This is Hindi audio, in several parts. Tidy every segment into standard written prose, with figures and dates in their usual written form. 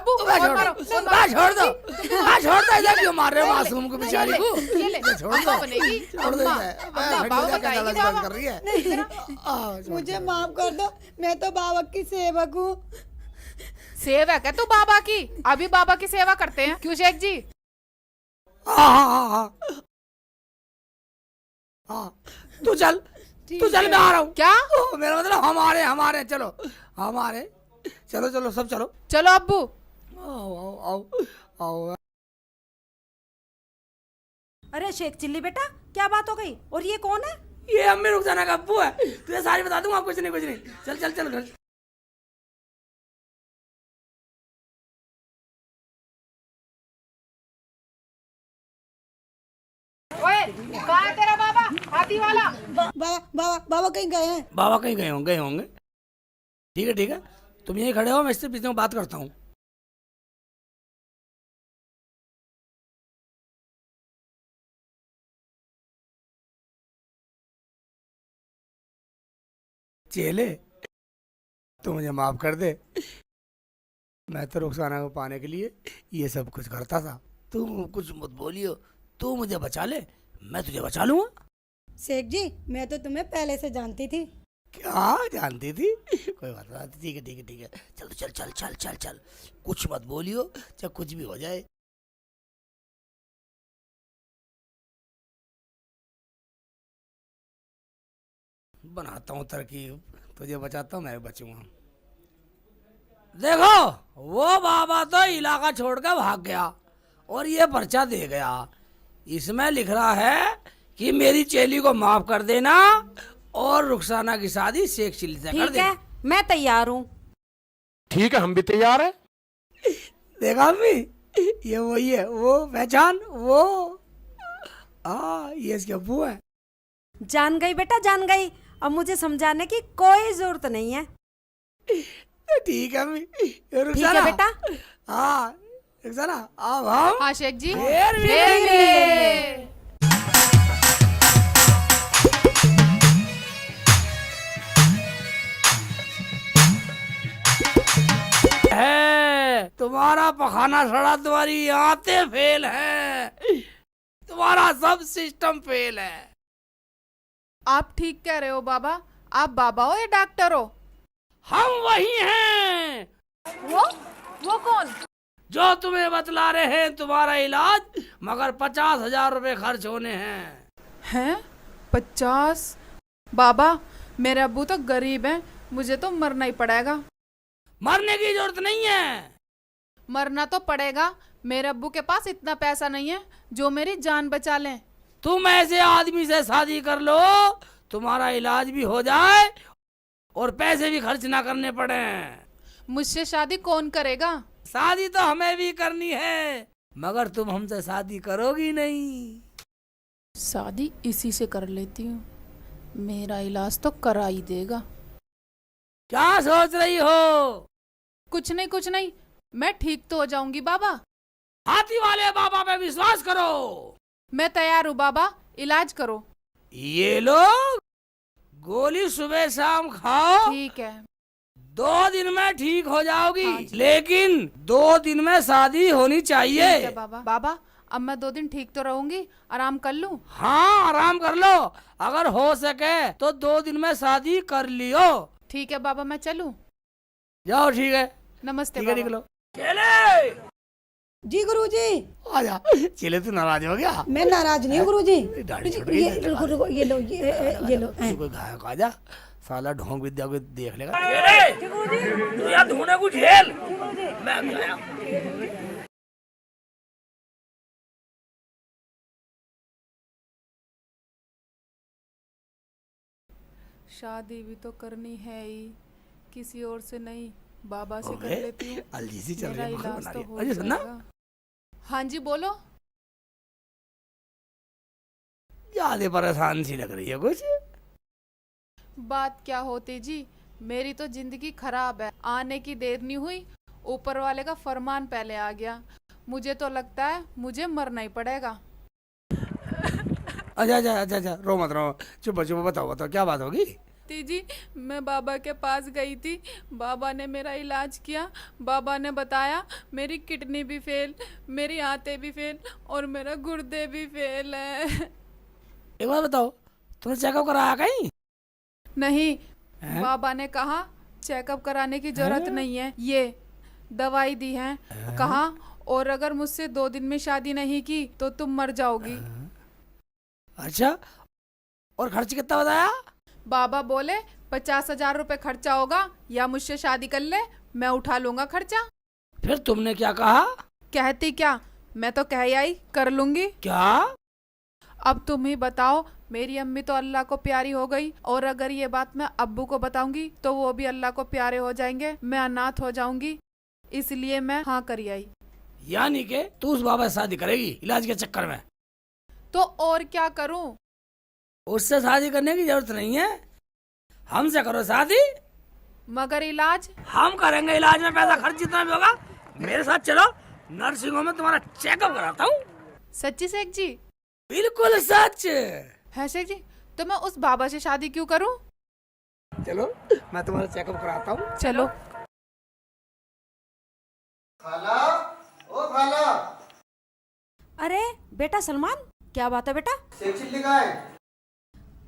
अब्बू छोड़ और मारो, दो, और मारो। छोड़ दो, छोड़ दो, इधर क्यों मार रहे हो मासूम को बेचारी को? ये ले छोड़ अम्मा दो, बनेगी छोड़ दो अम्मा, इसे। अम्मा मैं बाबा क्या बताएगी गलत बाबा। कर रही है? छोड़ मुझे दो। माफ कर दो, मैं तो बाबा की सेवक हूँ। सेवक है तू बाबा की, अभी बाबा की सेवा करते हैं क्यों शेख जी? हाँ। तू चल मैं आ रहा हूँ। क्या? मेरा मतलब हमारे चलो, हमारे चलो सब चलो। चलो अब्बू। आओ। अरे शेख चिल्ली बेटा, क्या बात हो गई? और ये कौन है? ये अम्मी रुखसाना का अब्बू है, तुझे सारी बता दूंगा। कुछ नहीं। चल घर। ओए कहाँ है तेरा बाबा हाथी वाला? बाबा कहीं गए हैं। बाबा कहीं गए होंगे। ठीक है, तुम यहीं खड़े हो, मैं इससे पीछे में बात करता हूँ। चेले, तू मुझे माफ कर दे। मैं तो रुखसाना को पाने के लिए ये सब कुछ करता था। तू कुछ मत बोलियो, तू मुझे बचा ले, मैं तुझे बचा लूंगा। शेख जी, मैं तो तुम्हें पहले से जानती थी। क्या जानती थी? कोई बात नहीं, ठीक है। चल। कुछ मत बोलियो, चाहे कुछ भी हो जाए। बनाता हूँ तरकीब, तुझे बचाता हूँ, मैं बचूंगा। देखो, वो बाबा तो इलाका छोड़ कर भाग गया और ये पर्चा दे गया। इसमें लिख रहा है कि मेरी चेली को माफ कर देना और रुखसाना की शादी शेख चिल्ली से कर ठीक देना। है, मैं तैयार हूँ। ठीक है, हम भी तैयार हैं। देखा अम्मी, ये वही है, वो पहचान, वो ये इसके अब्बू है। जान गई बेटा, जान गई। अब मुझे समझाने की कोई जरूरत नहीं है। ठीक है अम्मी। ठीक है रुखसाना, बेटा। हाँ रुखसाना, अब हम हाँ शेख जी। फिर फिर है तुम्हारा पखाना सड़ा, तुम्हारी आंतें फेल है, तुम्हारा सब सिस्टम फेल है। आप ठीक कह रहे हो बाबा। आप बाबा हो या डॉक्टर हो? हम वही हैं वो कौन? जो तुम्हें बतला रहे हैं तुम्हारा इलाज, मगर 50,000 रुपए खर्च होने हैं। 50? बाबा मेरे अब्बू तो गरीब हैं, मुझे तो मरना ही पड़ेगा। मरने की जरूरत नहीं है। मरना तो पड़ेगा, मेरे अब्बू के पास इतना पैसा नहीं है जो मेरी जान बचा लें। तुम ऐसे आदमी से शादी कर लो, तुम्हारा इलाज भी हो जाए और पैसे भी खर्च ना करने पड़े। मुझसे शादी कौन करेगा? शादी तो हमें भी करनी है, मगर तुम हमसे शादी करोगी नहीं। शादी इसी से कर लेती हूँ, मेरा इलाज तो करा ही देगा। क्या सोच रही हो? कुछ नहीं, मैं ठीक तो हो जाऊंगी बाबा। हाथी वाले बाबा पे विश्वास करो। मैं तैयार हूँ बाबा, इलाज करो। ये लो, गोली सुबह शाम खाओ, ठीक है। 2 दिन में ठीक हो जाओगी। हाँ जी। लेकिन 2 दिन में शादी होनी चाहिए। ठीक है बाबा अब मैं 2 दिन ठीक तो रहूंगी, आराम कर लूं? हाँ, आराम कर लो, अगर हो सके तो 2 दिन में शादी कर लियो। ठीक है बाबा, मैं चलूं? जाओ, ठीक है। नमस्ते ठीक है, बाबा। निकलो। चले जी गुरुजी। आजा। चले, तू नाराज हो गया? मैं नाराज नहीं हूँ गुरुजी। दाढ़ी छूट गई। ये रुको, ये लो। तू कोई गायक आ जा, साला ढोंग विद्या को देख लेगा। तू यहाँ ढूंढे कुछ झेल, मैं आया। शादी भी तो करनी है ही, किसी और से नहीं, बाबा से कर ओए, लेती हूँ। अलजीसी चल मेरा रही है, इलाज बना तो रही है। हो अजय सुनना, जाएगा। हाँ जी बोलो। ज्यादा परेशान सी लग रही है कुछ। बात क्या होती जी, मेरी तो जिंदगी खराब है, आने की देर नहीं हुई, ऊपर वाले का फरमान पहले आ गया। मुझे तो लगता है मुझे मरना ही पड़ेगा। अच्छा, रो मत रो, चुप बताओ क्या बात होगी? आती जी, मैं बाबा के पास गई थी। बाबा ने मेरा इलाज किया। बाबा ने बताया मेरी किडनी भी फेल, मेरी आंतें भी फेल और मेरा गुर्दे भी फेल है। एक बात बताओ, तुमने चेकअप कराया कहीं? नहीं, हैं? बाबा ने कहा चेकअप कराने की जरूरत नहीं है। ये दवाई दी है, कहा और अगर मुझसे 2 दिन में शादी नहीं की तो तुम मर जाओगी। अच्छा, और खर्च कितना बताया? बाबा बोले 50,000 रुपए खर्चा होगा या मुझसे शादी कर ले, मैं उठा लूंगा खर्चा। फिर तुमने क्या कहा? कहती क्या, मैं तो कह आई कर लूंगी। क्या? अब तुम ही बताओ, मेरी अम्मी तो अल्लाह को प्यारी हो गई और अगर ये बात मैं अब्बू को बताऊंगी तो वो भी अल्लाह को प्यारे हो जाएंगे, मैं अनाथ हो जाऊंगी। इसलिए मैं हाँ करी आई। यानी कि तू उस बाबा से शादी करेगी इलाज के चक्कर में? तो और क्या करूं? उससे शादी करने की जरूरत नहीं है, हमसे करो शादी। मगर इलाज? हम करेंगे इलाज में पैसा खर्च जितना भी होगा। मेरे साथ चलो, नर्सिंग होम में तुम्हारा चेकअप कराता हूँ। सच्ची शेख जी? बिल्कुल सच है शेख जी, तो मैं उस बाबा से शादी क्यों करूं? चलो, मैं तुम्हारा चेकअप कराता हूँ। चलो। खाला, ओ खाला, अरे बेटा सलमान, क्या बात है बेटा? शेख चिल्ली कहाँ है?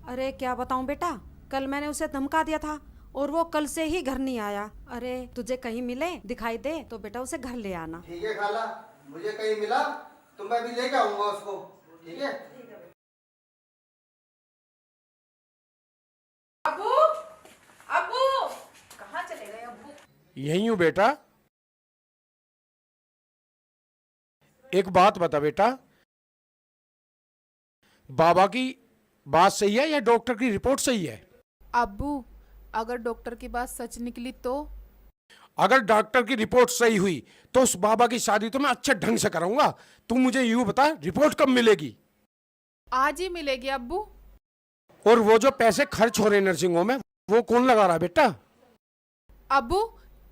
अरे क्या बताऊं बेटा, कल मैंने उसे धमका दिया था और वो कल से ही घर नहीं आया। अरे तुझे कहीं मिले दिखाई दे तो बेटा उसे घर ले आना। ठीक है खाला, मुझे कहीं मिला तो मैं भी लेके आऊंगा उसको। ठीक है? अब्बू, अब्बू, कहाँ चले गए अब्बू? यही हूं बेटा। एक बात बता बेटा, बाबा की बात सही है या डॉक्टर की रिपोर्ट सही है? अब्बू, अगर डॉक्टर की बात सच निकली तो? अगर डॉक्टर की रिपोर्ट सही हुई तो उस बाबा की शादी तो मैं अच्छे ढंग से कराऊंगा। तू मुझे यूं बता, रिपोर्ट कब मिलेगी? आज ही मिलेगी अब्बू। और वो जो पैसे खर्च हो रहे हैं नर्सिंग होम में, वो कौन लगा रहा है बेटा? अब्बू,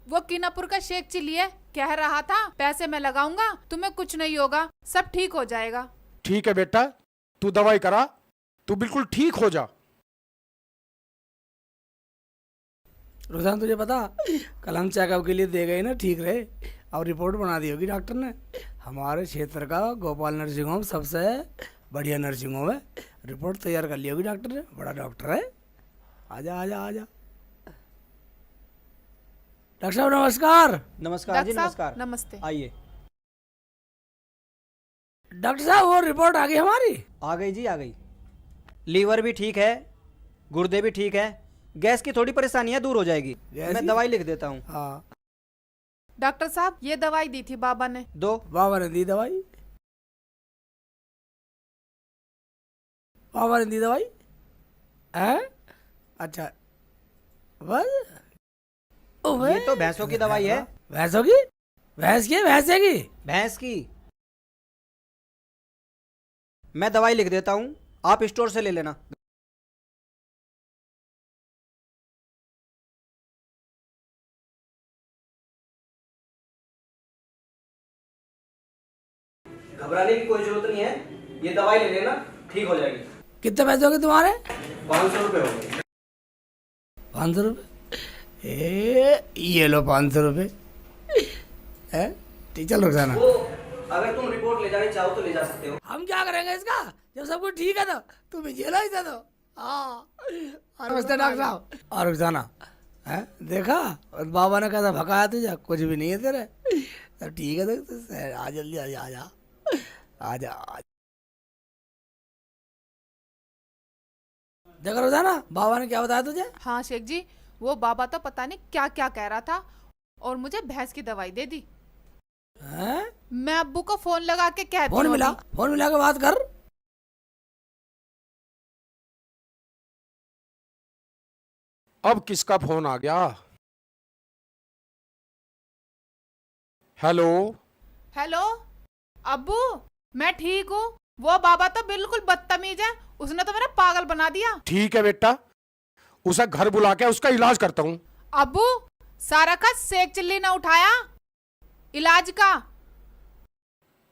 वो कीनापुर का शेख चिल्ली है, कह रहा था पैसे मैं लगाऊंगा, तुम्हें कुछ नहीं होगा, सब ठीक हो जाएगा। ठीक है बेटा, तू दवाई करा, तू बिल्कुल ठीक हो जा। रुझान, तुझे पता कल हम चेकअप के लिए दे गए ना, ठीक रहे और रिपोर्ट बना दी होगी डॉक्टर ने। हमारे क्षेत्र का गोपाल नर्सिंग होम सबसे बढ़िया नर्सिंग होम है। रिपोर्ट तैयार कर ली होगी डॉक्टर ने, बड़ा डॉक्टर है। आजा आजा आजा। डॉक्टर साहब नमस्कार। नमस्कार जी, डॉक्टर साहब, नमस्कार। नमस्ते। आइए। डॉक्टर साहब, वो रिपोर्ट आ गई हमारी? आ गई जी, आ गई। लीवर भी ठीक है, गुर्दे भी ठीक है, गैस की थोड़ी परेशानियां दूर हो जाएगी। गैस मैं की? दवाई लिख देता हूँ। हाँ, डॉक्टर साहब, ये दवाई दी थी बाबा ने। दो। बाबा ने दी दवाई? बाबा ने दी दवाई है? अच्छा, बस? ये तो भैंसों की दवाई है। भैंसों की? भैंस की? भैंसे की? भैंस की। मैं दवाई लिख देता हूँ, आप स्टोर से ले लेना। घबराने की कोई जरूरत नहीं है, ये दवाई ले लेना, ठीक हो जाएगी। कितने पैसे हो गए तुम्हारे? 500 रुपये हो गए। 500 रुपये? ये लो 500 रुपये है। ठीक, चल रुक जाना। वो अगर तुम रिपोर्ट ले जानी चाहो तो ले जा सकते हो। हम क्या करेंगे इसका, जब सब कुछ ठीक है तो तुम जेल ही दे दो। हाँ, नमस्ते डॉक्टर साहब। और रुक जाना है, देखा और बाबा ने कैसा भगाया तुझे, कुछ भी नहीं है तेरे। तो ठीक है, तो आ जल्दी आ जा, आ जा आ जा। देखा रोजाना, बाबा ने क्या बताया तुझे? हाँ शेख जी, वो बाबा तो पता नहीं क्या क्या कह रहा था और मुझे भैंस की दवाई दे दी। हैं? मैं अब्बू को फोन लगा के कहती फोन हूँ मिला? अभी। फोन मिला के बात कर। अब किसका फोन आ गया? हेलो? हेलो अब्बू, मैं ठीक हूँ। वो बाबा तो बिल्कुल बदतमीज है, उसने तो मेरा पागल बना दिया। ठीक है बेटा, उसे घर बुला के उसका इलाज करता हूँ। अब्बू, सारा का शेख चिल्ली ने उठाया इलाज का।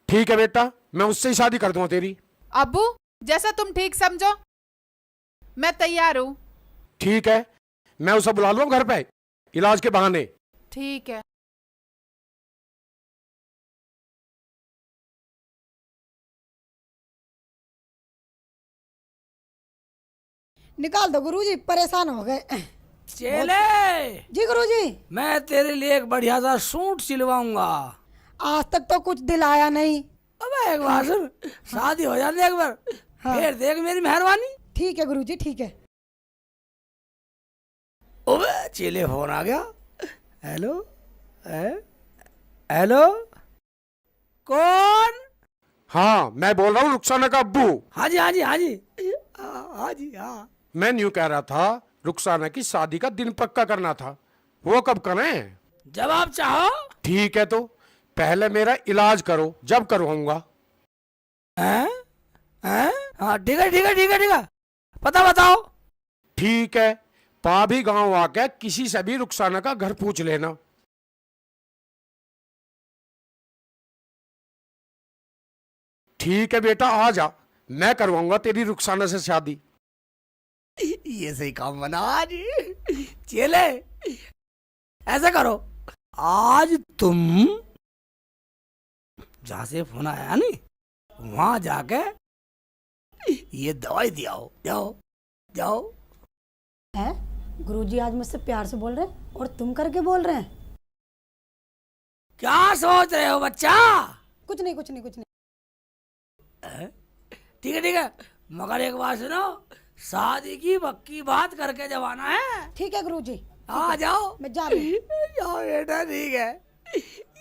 ठीक है बेटा, मैं उससे ही शादी कर दूंगा तेरी। अब्बू, जैसा तुम ठीक समझो, मैं तैयार हूँ। ठीक है, मैं उसे बुला लूँ घर पे इलाज के बहाने। ठीक है। निकाल दो गुरुजी, परेशान हो गए। चेले, जी गुरुजी। मैं तेरे लिए एक बढ़िया सा सूट सिलवाऊंगा। आज तक तो कुछ दिलाया नहीं। अबे एक बार सुन, शादी हो जाने एक बार, फिर देख मेरी मेहरबानी। ठीक है गुरुजी, ठीक है। ओबे चेले फोन आ गया। हेलो, हेलो, कौन? हाँ, मैं बोल रहा हूँ रुखसाना का अब्बू। हाँ जी, हाँ जी, हाँ जी, हाँ जी, हाँ। मैं यूं कह रहा था, रुखसाना की शादी का दिन पक्का करना था, वो कब करें? जब आप चाहो। ठीक है, तो पहले मेरा इलाज करो, जब करवाऊंगा। हैं? हैं? हाँ ठीक है, ठीक है, ठीक है, ठीक है, पता बताओ। ठीक है, पाभी गांव आके किसी से भी रुखसाना का घर पूछ लेना। ठीक है बेटा, आ जा, मैं करवाऊंगा तेरी रुखसाना से शादी। ये सही काम बना आज। चेले, ऐसा करो, आज तुम जहां से फोन आया नी, वहां जाके ये दवाई दियाओ। जाओ, जाओ। है गुरुजी आज मुझसे प्यार से बोल रहे हैं और तुम करके बोल रहे हैं। क्या सोच रहे हो बच्चा? कुछ नहीं, कुछ नहीं, कुछ नहीं। ठीक है, ठीक है, मगर एक बात सुनो, शादी की पक्की बात करके जब आना है। ठीक है गुरुजी। आ जाओ। मैं जा रही हूँ। जाओ बेटा, ठीक है।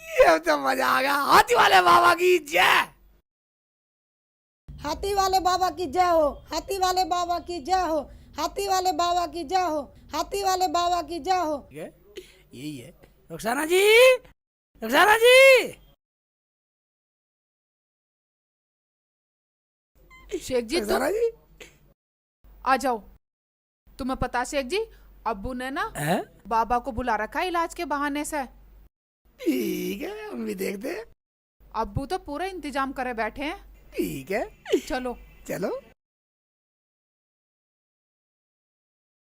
ये तो मजा आ गया। हाथी वाले बाबा की जय। हाथी वाले बाबा की जय हो, हाथी वाले बाबा की जय हो, हाथी वाले बाबा की जय हो, हाथी वाले बाबा की जय हो। ठीक है, यही है। रुखसाना जी, रुखसाना जी। शेख जी, तुम रुखसाना जी। आ जाओ। तुम्हें पता शेख जी, अब्बू ने ना हैं? बाबा को बुला रखा है इलाज के बहाने से। ठीक है, हम भी देखते हैं। अब्बू तो पूरा इंतजाम करे बैठे हैं। ठीक है, चलो। चलो।